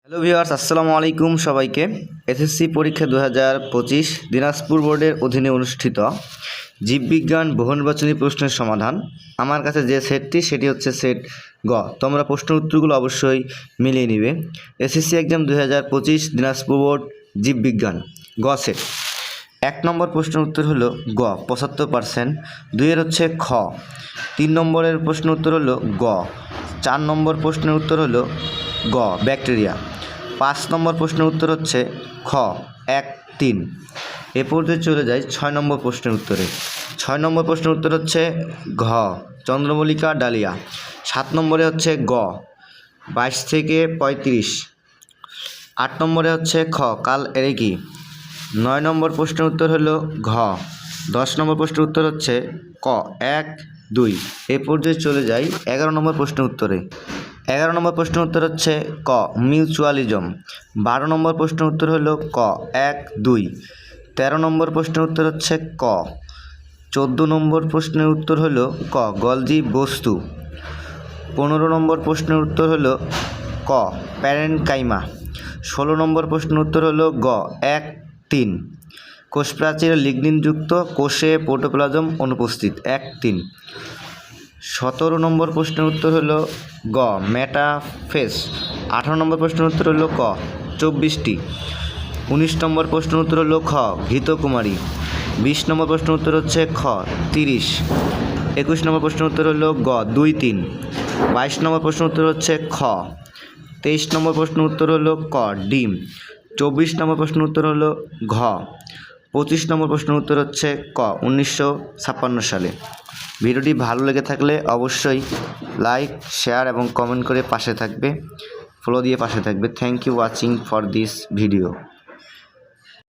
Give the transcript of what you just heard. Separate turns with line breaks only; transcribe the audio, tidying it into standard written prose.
Hello viewers, আসসালামু আলাইকুম সবাইকে। এসএসসি পরীক্ষা 2025 দিনাজপুর বোর্ডের অধীনে অনুষ্ঠিত জীববিজ্ঞান বহুনির্বাচনী প্রশ্নের সমাধান। আমার কাছে যে সেটটি সেটি হচ্ছে সেট গ। তোমরা প্রশ্ন উত্তরগুলো অবশ্যই মিলিয়ে নিবে। এসএসসি এক্সাম 2025 দিনাজপুর বোর্ড জীববিজ্ঞান গ সেট। 1 নম্বর প্রশ্নের উত্তর হলো গ 75%, 2-এর হচ্ছে খ, 3 নম্বরের প্রশ্ন উত্তর হলো গ, 4 নম্বর প্রশ্নের উত্তর হলো গ ব্যাকটেরিয়া, 5 নম্বর প্রশ্নের উত্তর হচ্ছে খ 1-3। এ পর্যায়ে চলে যায় 6 নম্বর প্রশ্নের উত্তরে। 6 নম্বর প্রশ্নের উত্তর হচ্ছে ঘ চন্দ্রমল্লিকা ডালিয়া, 7 নম্বরে হচ্ছে গ 22 থেকে 35, 8 নম্বরে হচ্ছে খ কাল এরেকি, 9 নম্বর প্রশ্নের উত্তর হলো ঘ, 10 নম্বর প্রশ্নের উত্তর হচ্ছে ক 1-2। এ পর্যায়ে চলে যাই 11 নম্বর প্রশ্নের উত্তরে। 11 নম্বর প্রশ্নের উত্তর হচ্ছে ক মিউচুয়ালিজম, 12 নম্বর প্রশ্নের উত্তর হলো ক 1-2, 13 নম্বর প্রশ্নের উত্তর হচ্ছে ক, 14 নম্বর প্রশ্নের উত্তর হলো ক গলজি বস্তু, 15 নম্বর প্রশ্নের উত্তর হলো ক প্যারেনকাইমা, 16 নম্বর প্রশ্নের উত্তর হলো গ 1-3, কোষপ্রাচীর লিগনিনযুক্ত কোষে প্রোটোপ্লাজম অনুপস্থিত 1-3। 17 নম্বর প্রশ্নের উত্তর হলো গ মেটাফেস, 18 নম্বর প্রশ্নের উত্তর হলো ক 24টি, 19 নম্বর প্রশ্নের উত্তর হলো খ ঘৃতকুমারী, 20 নম্বর প্রশ্নের উত্তর হচ্ছে খ 30, 21 নম্বর প্রশ্নের উত্তর হলো গ 2-3, 22 নম্বর প্রশ্নের উত্তর হচ্ছে খ, 23 নম্বর প্রশ্নের উত্তর হলো ক ডিম, 24 নম্বর প্রশ্নের উত্তর হলো ঘ, 25 নম্বর প্রশ্নের উত্তর হচ্ছে ক 1956 সালে। ভিডিওটি ভালো লেগে থাকলে অবশ্যই লাইক, শেয়ার এবং কমেন্ট করে পাশে থাকবে, ফলো দিয়ে পাশে থাকবে। Thank you watching for this video.